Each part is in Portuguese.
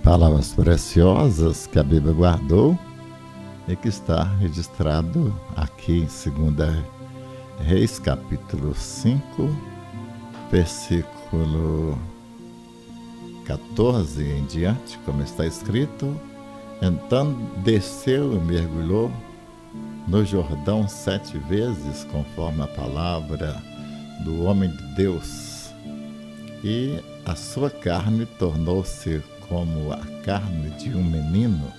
Palavras preciosas que a Bíblia guardou e que está registrado aqui em 2 Reis, capítulo 5, versículo 14 em diante, como está escrito: então desceu e mergulhou no Jordão 7 vezes, conforme a palavra do homem de Deus, e a sua carne tornou-se como a carne de um menino,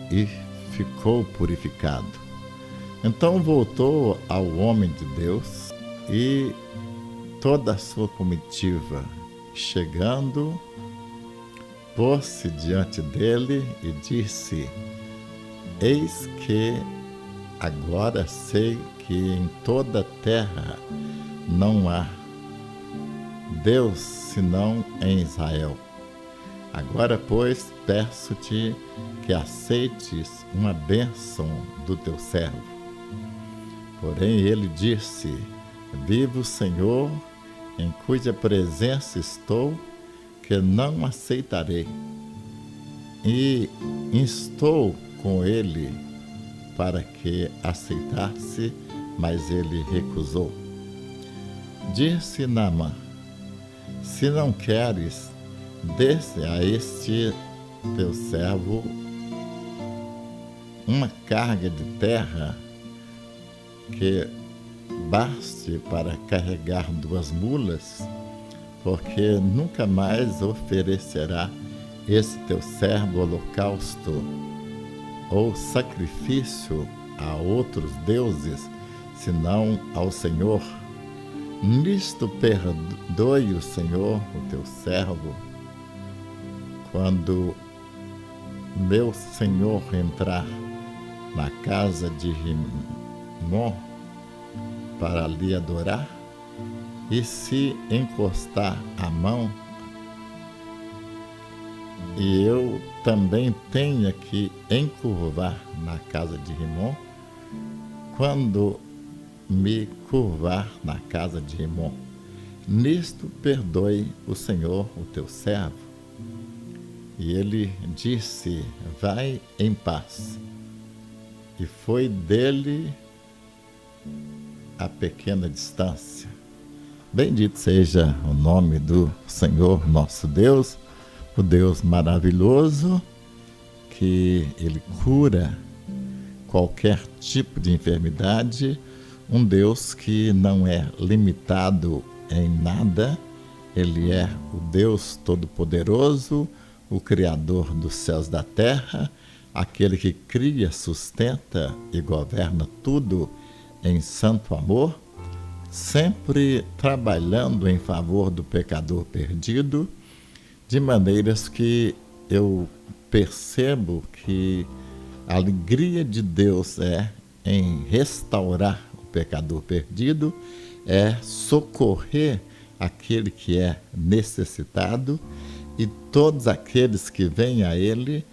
e ficou purificado. Então voltou ao homem de Deus e toda a sua comitiva, chegando, pôs-se diante dele e disse: eis que agora sei que em toda a terra não há Deus senão em Israel. Agora, pois, peço-te que aceites uma bênção do teu servo. Porém ele disse: viva o Senhor, em cuja presença estou, que não aceitarei. E instou com ele para que aceitasse, mas ele recusou. Disse Naamã: se não queres, desse a este teu servo uma carga de terra que baste para carregar 2 mulas, porque nunca mais oferecerá esse teu servo holocausto ou sacrifício a outros deuses, senão ao Senhor. Nisto perdoe o Senhor, o teu servo, quando meu senhor entrar na casa de Rimom para lhe adorar, e se encostar a mão, e eu também tenha que encurvar na casa de Rimom, quando me curvar na casa de Rimom, nisto perdoe o Senhor, o teu servo. E ele disse: vai em paz. E foi dele a pequena distância. Bendito seja o nome do Senhor nosso Deus, o Deus maravilhoso, que ele cura qualquer tipo de enfermidade, um Deus que não é limitado em nada. Ele é o Deus Todo-Poderoso, o Criador dos céus e da terra, aquele que cria, sustenta e governa tudo em santo amor, sempre trabalhando em favor do pecador perdido, de maneiras que eu percebo que a alegria de Deus é em restaurar o pecador perdido, é socorrer aquele que é necessitado, e todos aqueles que vêm a ele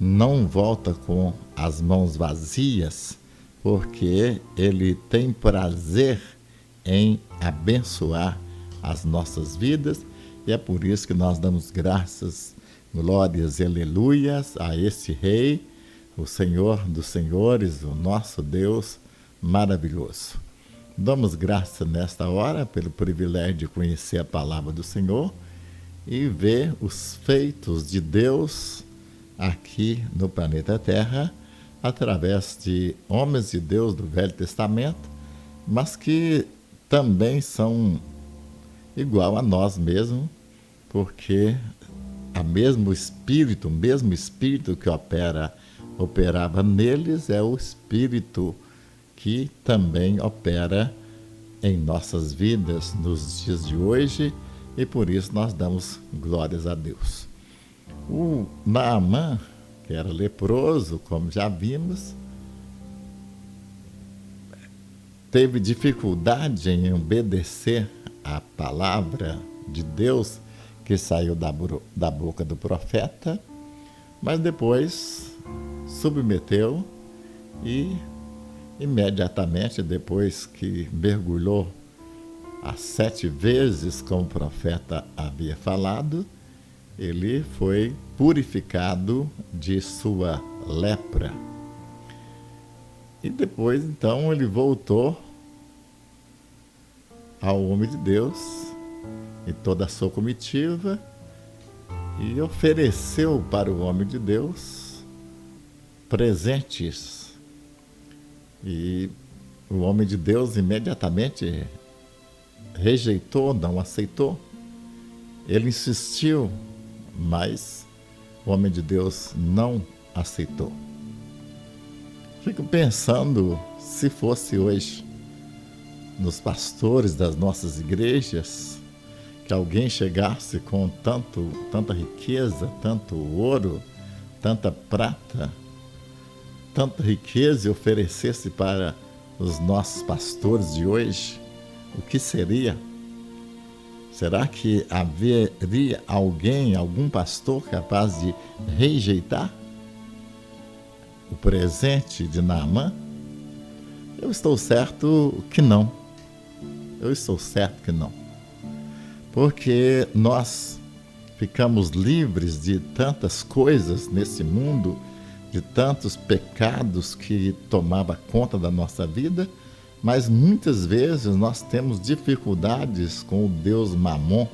não voltam com as mãos vazias, porque ele tem prazer em abençoar as nossas vidas, e é por isso que nós damos graças, glórias e aleluias a esse Rei, o Senhor dos Senhores, o nosso Deus maravilhoso. Damos graças nesta hora pelo privilégio de conhecer a palavra do Senhor e ver os feitos de Deus aqui no planeta Terra, através de homens de Deus do Velho Testamento, mas que também são igual a nós mesmos, porque o mesmo Espírito que operava neles é o Espírito que também opera em nossas vidas nos dias de hoje, e por isso nós damos glórias a Deus. O Naamã, que era leproso, como já vimos, teve dificuldade em obedecer à palavra de Deus que saiu da boca do profeta, mas depois submeteu e imediatamente depois que mergulhou as 7 vezes, como o profeta havia falado, ele foi purificado de sua lepra. E depois, então, ele voltou ao homem de Deus e toda a sua comitiva e ofereceu para o homem de Deus presentes. E o homem de Deus imediatamente rejeitou, não aceitou. Ele insistiu, mas o homem de Deus não aceitou. Fico pensando, se fosse hoje, nos pastores das nossas igrejas, que alguém chegasse com tanta riqueza, tanto ouro, tanta prata, tanta riqueza e oferecesse para os nossos pastores de hoje, o que seria? Será que haveria alguém, algum pastor capaz de rejeitar o presente de Naamã? Eu estou certo que não. Eu estou certo que não. Porque nós ficamos livres de tantas coisas nesse mundo, de tantos pecados que tomava conta da nossa vida, mas muitas vezes nós temos dificuldades com o Deus Mamon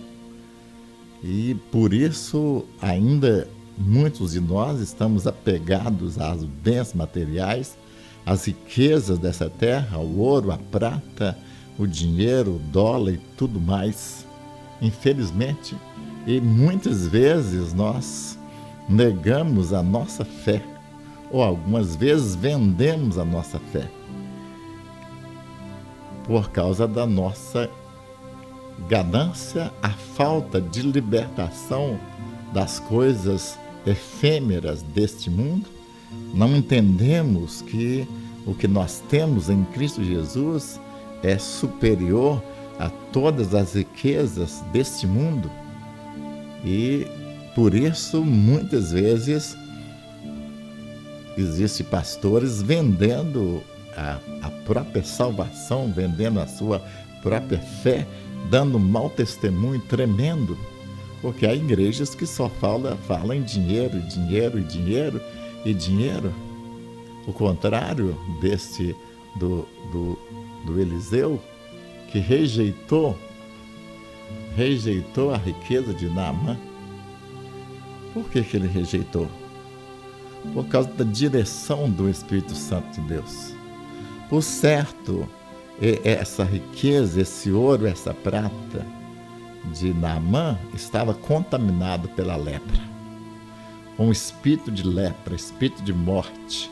e por isso ainda muitos de nós estamos apegados aos bens materiais, às riquezas dessa terra, o ouro, a prata, o dinheiro, o dólar e tudo mais, infelizmente. E muitas vezes nós negamos a nossa fé, ou algumas vezes vendemos a nossa fé, por causa da nossa ganância, a falta de libertação das coisas efêmeras deste mundo. Não entendemos que o que nós temos em Cristo Jesus é superior a todas as riquezas deste mundo. E por isso, muitas vezes, existem pastores vendendo a própria salvação, vendendo a sua própria fé, dando mau testemunho tremendo, porque há igrejas que só falam em dinheiro, dinheiro, dinheiro e dinheiro. O contrário do Eliseu, que rejeitou a riqueza de Naamã. Por que ele rejeitou? Por causa da direção do Espírito Santo de Deus. Por certo, essa riqueza, esse ouro, essa prata de Naamã estava contaminado pela lepra. Um espírito de lepra, espírito de morte.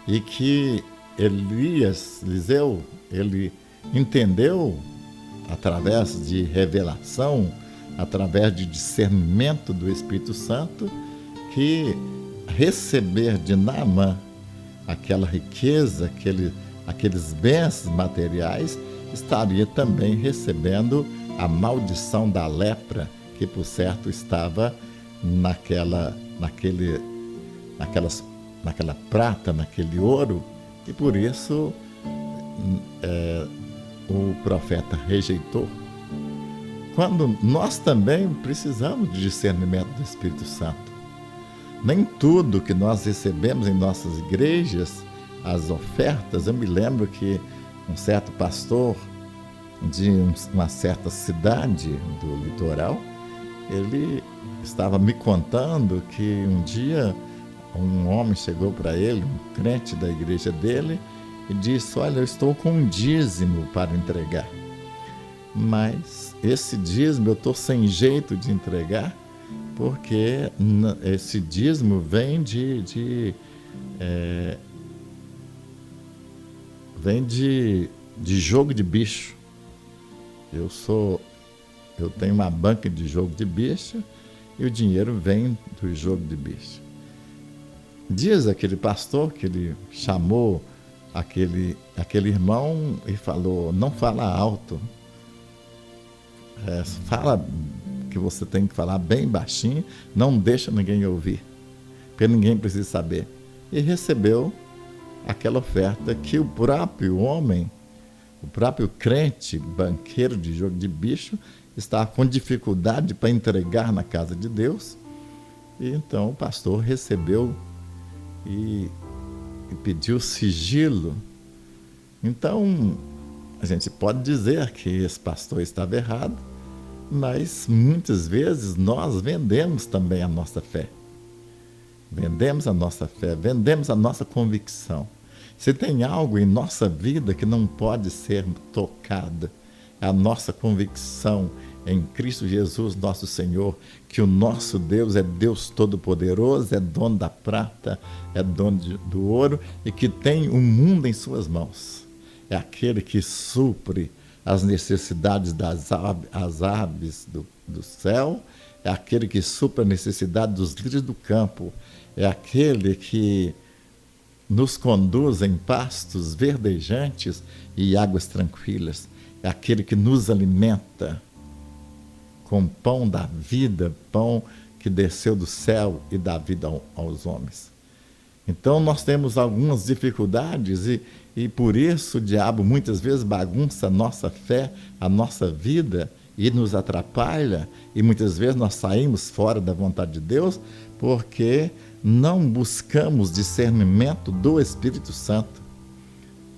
E que Eliseu, ele entendeu através de revelação, através de discernimento do Espírito Santo, que receber de Naamã aquela riqueza, aqueles bens materiais, estaria também recebendo a maldição da lepra, que por certo estava naquela prata, naquele ouro, e por isso o profeta rejeitou. Quando nós também precisamos de discernimento do Espírito Santo. Nem tudo que nós recebemos em nossas igrejas, as ofertas, eu me lembro que um certo pastor de uma certa cidade do litoral, ele estava me contando que um dia um homem chegou para ele, um crente da igreja dele, e disse: olha, eu estou com um dízimo para entregar, mas esse dízimo eu estou sem jeito de entregar, porque esse dízimo vem de jogo de bicho. Eu tenho uma banca de jogo de bicho e o dinheiro vem do jogo de bicho. Diz aquele pastor que ele chamou aquele irmão e falou: não fala alto, fala que você tem que falar bem baixinho, não deixa ninguém ouvir, porque ninguém precisa saber. E recebeu aquela oferta que o próprio homem, o próprio crente, banqueiro de jogo de bicho, estava com dificuldade para entregar na casa de Deus. E então o pastor recebeu e pediu sigilo. Então, a gente pode dizer que esse pastor estava errado, mas muitas vezes nós vendemos também a nossa fé. Vendemos a nossa fé, vendemos a nossa convicção. Se tem algo em nossa vida que não pode ser tocado, é a nossa convicção em Cristo Jesus, nosso Senhor, que o nosso Deus é Deus Todo-Poderoso, é dono da prata, é dono do ouro e que tem o mundo em suas mãos. É aquele que supre as necessidades das aves do céu, é aquele que supre a necessidade dos lírios do campo, é aquele que nos conduz em pastos verdejantes e águas tranquilas, é aquele que nos alimenta com pão da vida, pão que desceu do céu e dá vida aos homens. Então nós temos algumas dificuldades e por isso o diabo muitas vezes bagunça a nossa fé, a nossa vida e nos atrapalha, e muitas vezes nós saímos fora da vontade de Deus porque não buscamos discernimento do Espírito Santo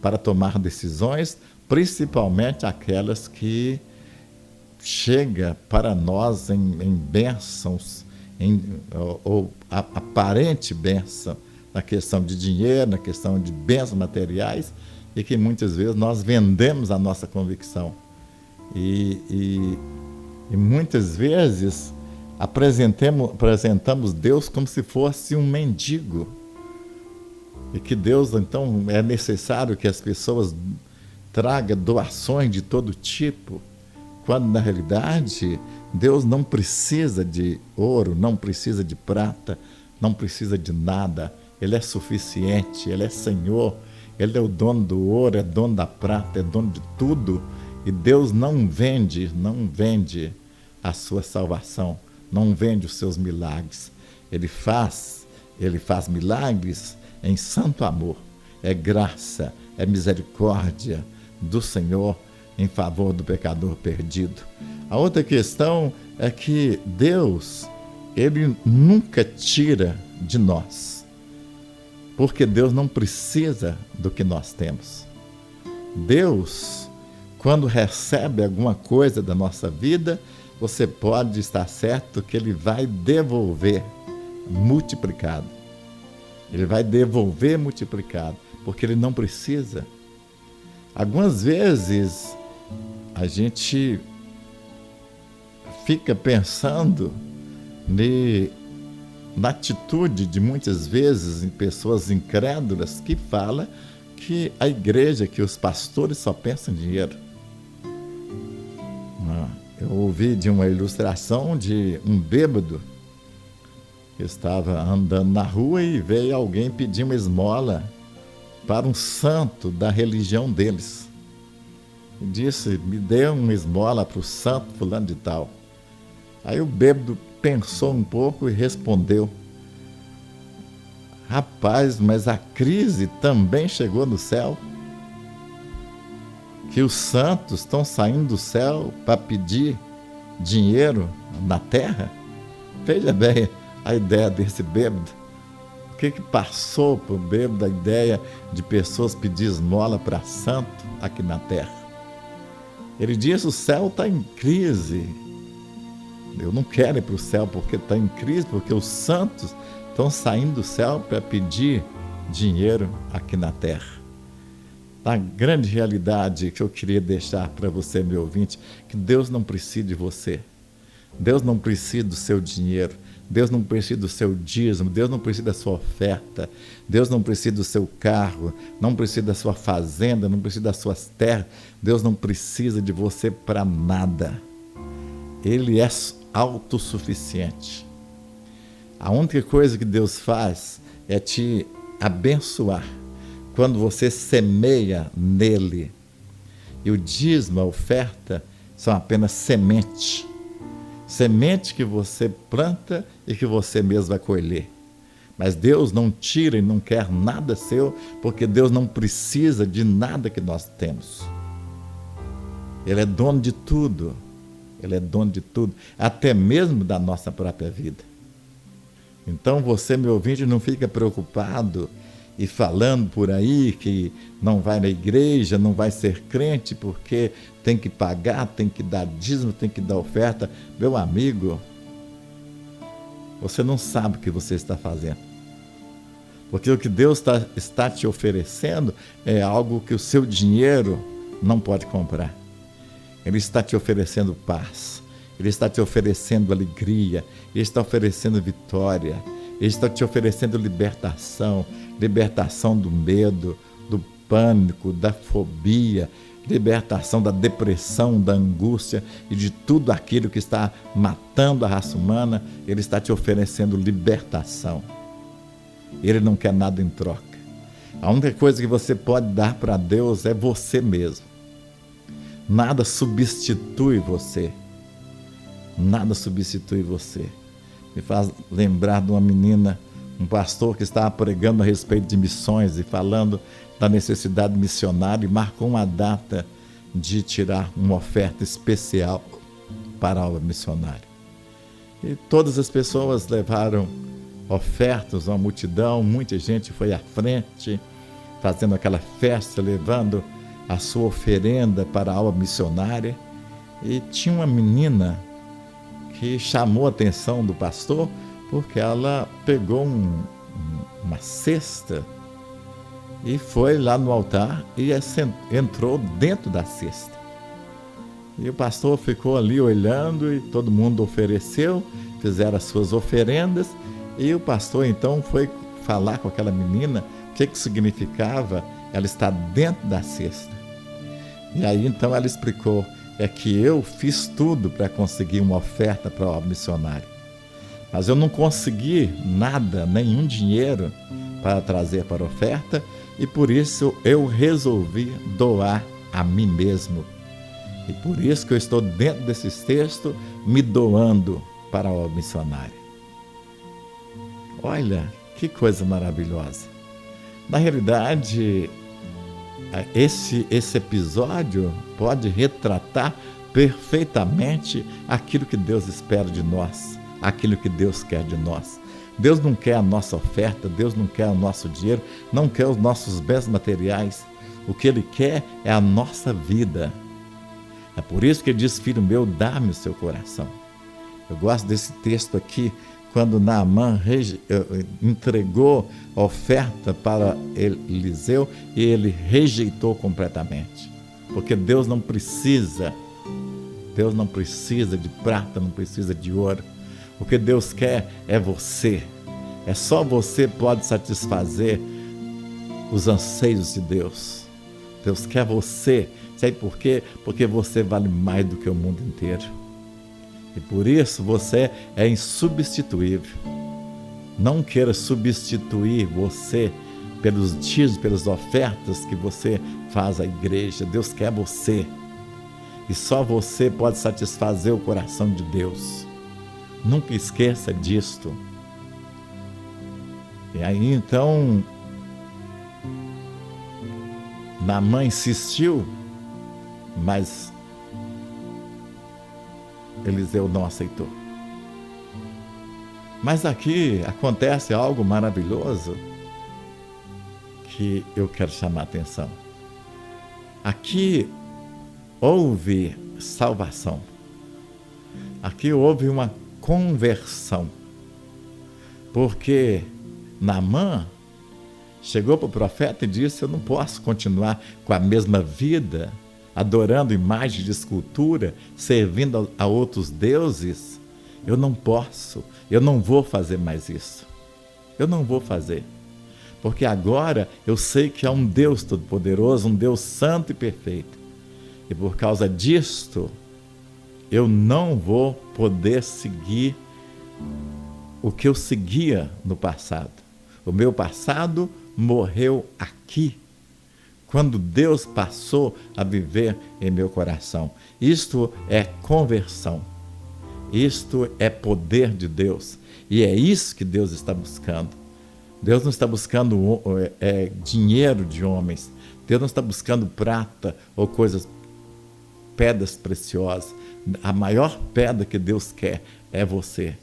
para tomar decisões, principalmente aquelas que chega para nós em bênçãos, ou aparente bênção, na questão de dinheiro, na questão de bens materiais, e que muitas vezes nós vendemos a nossa convicção. E muitas vezes apresentamos Deus como se fosse um mendigo. E que Deus, então, é necessário que as pessoas tragam doações de todo tipo, quando na realidade Deus não precisa de ouro, não precisa de prata, não precisa de nada. Ele é suficiente, Ele é Senhor, Ele é o dono do ouro, é dono da prata, é dono de tudo. E Deus não vende a sua salvação, não vende os seus milagres. Ele faz milagres em santo amor. É graça, é misericórdia do Senhor em favor do pecador perdido. A outra questão é que Deus, Ele nunca tira de nós, porque Deus não precisa do que nós temos. Deus, quando recebe alguma coisa da nossa vida, você pode estar certo que Ele vai devolver multiplicado. Ele vai devolver multiplicado, porque Ele não precisa. Algumas vezes a gente fica pensando na atitude de muitas vezes em pessoas incrédulas que falam que a igreja, que os pastores só pensam em dinheiro. Eu ouvi de uma ilustração de um bêbado que estava andando na rua e veio alguém pedir uma esmola para um santo da religião deles. E disse: me dê uma esmola para o santo fulano de tal. Aí o bêbado pensou um pouco e respondeu: rapaz, mas a crise também chegou no céu? Que os santos estão saindo do céu para pedir dinheiro na terra? Veja bem a ideia desse bêbado. O que passou por bêbado a ideia de pessoas pedir esmola para santo aqui na terra? Ele diz: o céu está em crise. Eu não quero ir para o céu porque está em crise, porque os santos estão saindo do céu para pedir dinheiro aqui na terra. A grande realidade que eu queria deixar para você, meu ouvinte, que Deus não precisa de você. Deus não precisa do seu dinheiro. Deus não precisa do seu dízimo. Deus não precisa da sua oferta. Deus não precisa do seu carro. Não precisa da sua fazenda. Não precisa das suas terras. Deus não precisa de você para nada. Ele é autossuficiente. A única coisa que Deus faz é te abençoar quando você semeia nele. E o dízimo, a oferta, são apenas semente. Semente que você planta e que você mesmo vai colher. Mas Deus não tira e não quer nada seu, porque Deus não precisa de nada que nós temos. Ele é dono de tudo. Ele é dono de tudo, até mesmo da nossa própria vida. Então você, meu ouvinte, não fica preocupado e falando por aí que não vai na igreja, não vai ser crente porque tem que pagar, tem que dar dízimo, tem que dar oferta. Meu amigo, você não sabe o que você está fazendo. Porque o que Deus está te oferecendo é algo que o seu dinheiro não pode comprar. Ele está te oferecendo paz, Ele está te oferecendo alegria, Ele está oferecendo vitória, Ele está te oferecendo libertação, libertação do medo, do pânico, da fobia, libertação da depressão, da angústia e de tudo aquilo que está matando a raça humana. Ele está te oferecendo libertação. Ele não quer nada em troca. A única coisa que você pode dar para Deus é você mesmo. Nada substitui você. Nada substitui você. Me faz lembrar de uma menina, um pastor que estava pregando a respeito de missões e falando da necessidade missionária, e marcou uma data de tirar uma oferta especial para a obra missionária. E todas as pessoas levaram ofertas, uma multidão, muita gente foi à frente, fazendo aquela festa, levando a sua oferenda para a obra missionária. E tinha uma menina que chamou a atenção do pastor, porque ela pegou uma cesta e foi lá no altar e entrou dentro da cesta. E o pastor ficou ali olhando e todo mundo ofereceu, fizeram as suas oferendas, e o pastor então foi falar com aquela menina o que significava ela estar dentro da cesta. E aí então ela explicou: é que eu fiz tudo para conseguir uma oferta para a obra missionária, mas eu não consegui nada, nenhum dinheiro para trazer para a oferta, e por isso eu resolvi doar a mim mesmo. E por isso que eu estou dentro desses textos, me doando para a obra missionária. Olha, que coisa maravilhosa. Na realidade, esse episódio pode retratar perfeitamente aquilo que Deus espera de nós, aquilo que Deus quer de nós. Deus não quer a nossa oferta, Deus não quer o nosso dinheiro, não quer os nossos bens materiais. O que Ele quer é a nossa vida. É por isso que Ele diz: filho meu, dá-me o seu coração. Eu gosto desse texto aqui, quando Naamã entregou a oferta para Eliseu e ele rejeitou completamente. Porque Deus não precisa de prata, não precisa de ouro. O que Deus quer é você. É só você pode satisfazer os anseios de Deus. Deus quer você. Sabe por quê? Porque você vale mais do que o mundo inteiro. E por isso você é insubstituível. Não queira substituir você pelos dízimos, pelas ofertas que você faz à igreja. Deus quer você. E só você pode satisfazer o coração de Deus. Nunca esqueça disto. E aí então, Naamã insistiu, mas Eliseu não aceitou. Mas aqui acontece algo maravilhoso que eu quero chamar a atenção. Aqui houve salvação. Aqui houve uma conversão. Porque Naamã chegou para o profeta e disse: eu não posso continuar com a mesma vida, adorando imagens de escultura, servindo a outros deuses. Eu não posso, eu não vou fazer mais isso. Eu não vou fazer. Porque agora eu sei que há um Deus todo-poderoso, um Deus santo e perfeito. E por causa disto, eu não vou poder seguir o que eu seguia no passado. O meu passado morreu aqui, quando Deus passou a viver em meu coração. Isto é conversão. Isto é poder de Deus. E é isso que Deus está buscando. Deus não está buscando dinheiro de homens. Deus não está buscando prata ou coisas pedras preciosas. A maior pedra que Deus quer é você.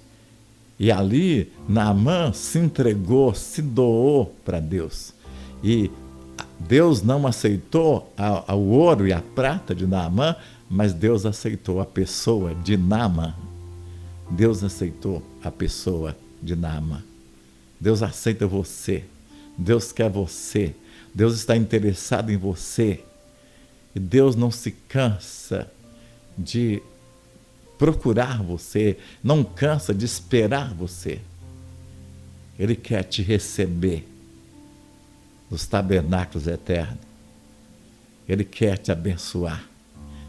E ali, Naamã se entregou, se doou para Deus. E Deus não aceitou o ouro e a prata de Naamã, mas Deus aceitou a pessoa de Naamã. Deus aceitou a pessoa de Naamã. Deus aceita você. Deus quer você. Deus está interessado em você. E Deus não se cansa de procurar você, não cansa de esperar você. Ele quer te receber nos tabernáculos eternos. Ele quer te abençoar.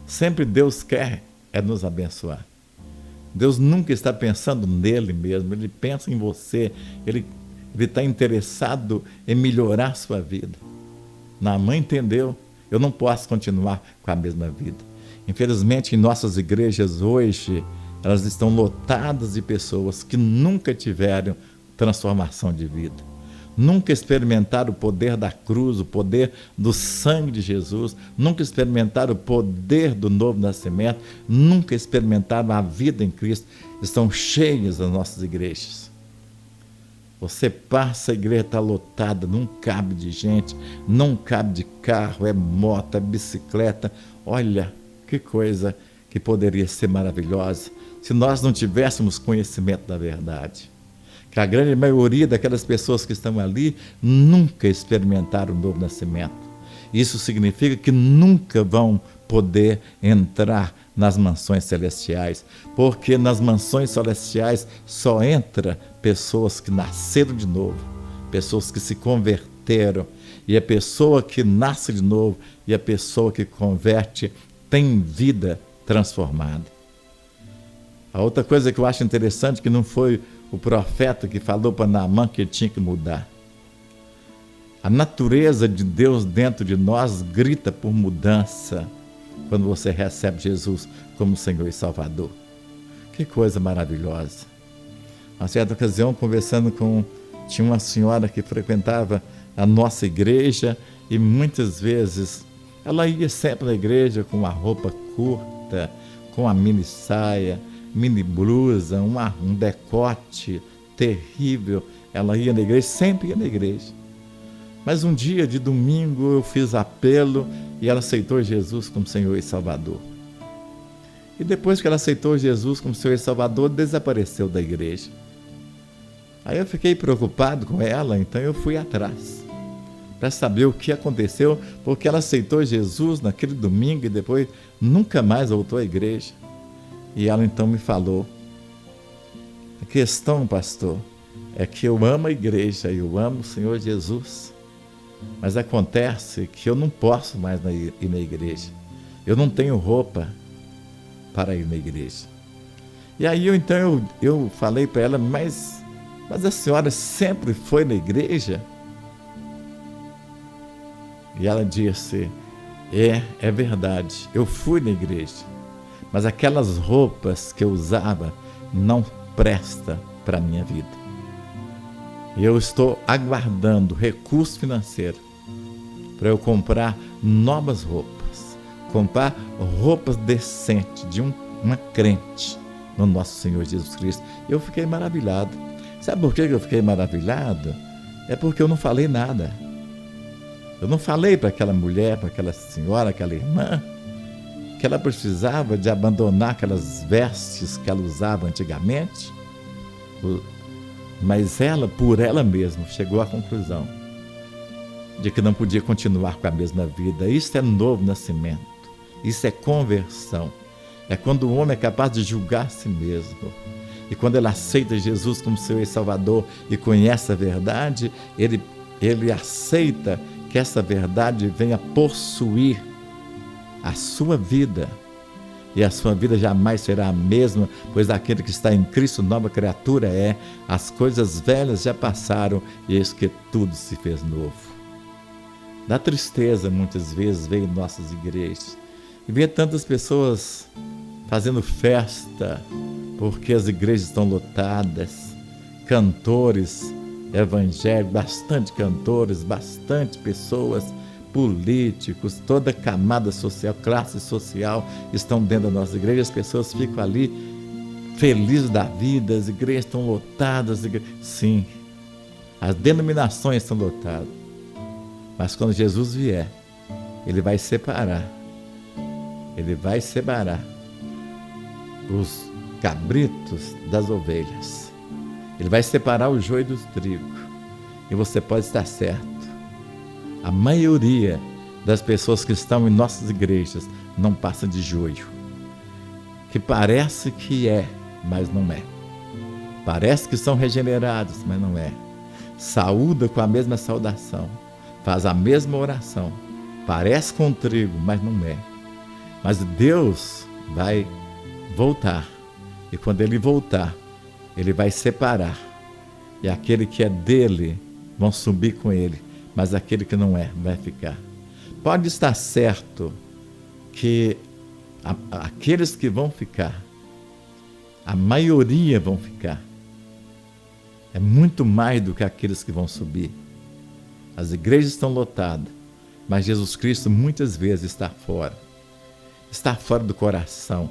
Sempre Deus quer é nos abençoar. Deus nunca está pensando nele mesmo, ele pensa em você, ele está interessado em melhorar a sua vida. Naamã entendeu, eu não posso continuar com a mesma vida. Infelizmente, em nossas igrejas hoje, elas estão lotadas de pessoas que nunca tiveram transformação de vida. Nunca experimentaram o poder da cruz, o poder do sangue de Jesus, nunca experimentaram o poder do novo nascimento, nunca experimentaram a vida em Cristo. Estão cheias as nossas igrejas. Você passa, a igreja está lotada, não cabe de gente, não cabe de carro, é moto, é bicicleta. Olha, que coisa que poderia ser maravilhosa se nós não tivéssemos conhecimento da verdade. Que a grande maioria daquelas pessoas que estão ali nunca experimentaram o novo nascimento. Isso significa que nunca vão poder entrar nas mansões celestiais, porque nas mansões celestiais só entra pessoas que nasceram de novo, pessoas que se converteram, e a pessoa que nasce de novo e a pessoa que converte tem vida transformada. A outra coisa que eu acho interessante, que não foi o profeta que falou para Naamã que ele tinha que mudar. A natureza de Deus dentro de nós grita por mudança quando você recebe Jesus como Senhor e Salvador. Que coisa maravilhosa. Uma certa ocasião, tinha uma senhora que frequentava a nossa igreja e muitas vezes ela ia sempre na igreja com uma roupa curta, com uma mini saia, mini blusa, um decote terrível. Ela ia na igreja, sempre ia na igreja. Mas um dia de domingo eu fiz apelo e ela aceitou Jesus como Senhor e Salvador. E depois que ela aceitou Jesus como Senhor e Salvador, desapareceu da igreja. Aí eu fiquei preocupado com ela, então eu fui atrás para saber o que aconteceu, porque ela aceitou Jesus naquele domingo e depois nunca mais voltou à igreja. E ela então me falou: a questão, pastor, é que eu amo a igreja, eu amo o Senhor Jesus, mas acontece que eu não posso mais ir na igreja. Eu não tenho roupa para ir na igreja. E aí eu falei para ela, mas a senhora sempre foi na igreja? E ela disse: é verdade, eu fui na igreja, mas aquelas roupas que eu usava não prestam para a minha vida. Eu estou aguardando recurso financeiro para eu comprar novas roupas, comprar roupas decentes de uma crente no nosso Senhor Jesus Cristo. Eu fiquei maravilhado. Sabe por que eu fiquei maravilhado? É porque eu não falei nada. Eu não falei para aquela mulher, para aquela senhora, aquela irmã, que ela precisava de abandonar aquelas vestes que ela usava antigamente, mas ela, por ela mesma, chegou à conclusão de que não podia continuar com a mesma vida. Isso é novo nascimento, isso é conversão, é quando o homem é capaz de julgar a si mesmo, e quando ele aceita Jesus como seu Salvador e conhece a verdade, ele aceita que essa verdade venha possuir a sua vida, e a sua vida jamais será a mesma, pois aquele que está em Cristo, nova criatura é. As coisas velhas já passaram e eis que tudo se fez novo. Dá tristeza muitas vezes ver em nossas igrejas e ver tantas pessoas fazendo festa porque as igrejas estão lotadas, cantores evangélicos, bastante cantores, bastante pessoas políticos, toda camada social, classe social estão dentro da nossa igreja. As pessoas ficam ali felizes da vida, as igrejas estão lotadas. Sim, as denominações estão lotadas. Mas quando Jesus vier, Ele vai separar. Ele vai separar os cabritos das ovelhas. Ele vai separar o joio do trigo. E você pode estar certo. A maioria das pessoas que estão em nossas igrejas não passa de joio. Que parece que é, mas não é. Parece que são regenerados, mas não é. Saúda com a mesma saudação. Faz a mesma oração. Parece com trigo, mas não é. Mas Deus vai voltar. E quando Ele voltar, Ele vai separar. E aquele que é dele vão subir com Ele. Mas aquele que não é, vai ficar. Pode estar certo que aqueles que vão ficar, a maioria vão ficar. É muito mais do que aqueles que vão subir. As igrejas estão lotadas, mas Jesus Cristo muitas vezes está fora. Está fora do coração,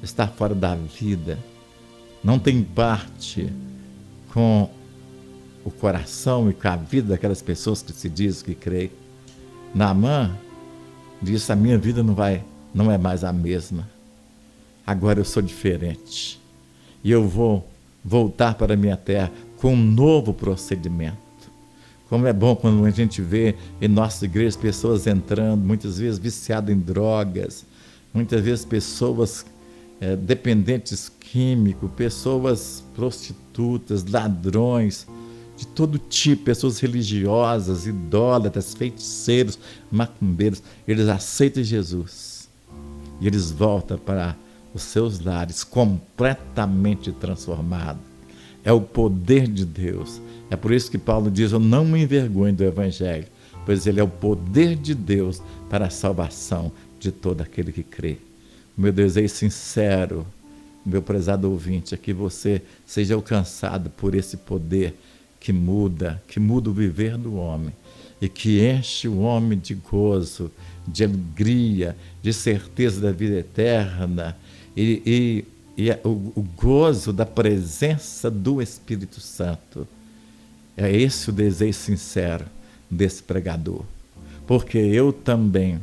está fora da vida. Não tem parte com o coração e com a vida daquelas pessoas que se dizem que creem. Naamã disse: a minha vida não é mais a mesma. Agora eu sou diferente. E eu vou voltar para a minha terra com um novo procedimento. Como é bom quando a gente vê em nossa igreja pessoas entrando, muitas vezes viciadas em drogas, muitas vezes pessoas dependentes químicos, pessoas prostitutas, ladrões, de todo tipo, pessoas religiosas, idólatras, feiticeiros, macumbeiros. Eles aceitam Jesus e eles voltam para os seus lares completamente transformados. É o poder de Deus. É por isso que Paulo diz: eu não me envergonho do Evangelho, pois ele é o poder de Deus para a salvação de todo aquele que crê. Meu desejo sincero, meu prezado ouvinte, é que você seja alcançado por esse poder que muda o viver do homem e que enche o homem de gozo, de alegria, de certeza da vida eterna e o gozo da presença do Espírito Santo. É esse o desejo sincero desse pregador, porque eu também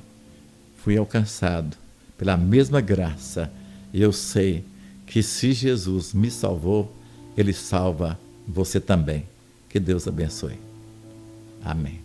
fui alcançado pela mesma graça e eu sei que se Jesus me salvou, Ele salva você também. Que Deus abençoe. Amém.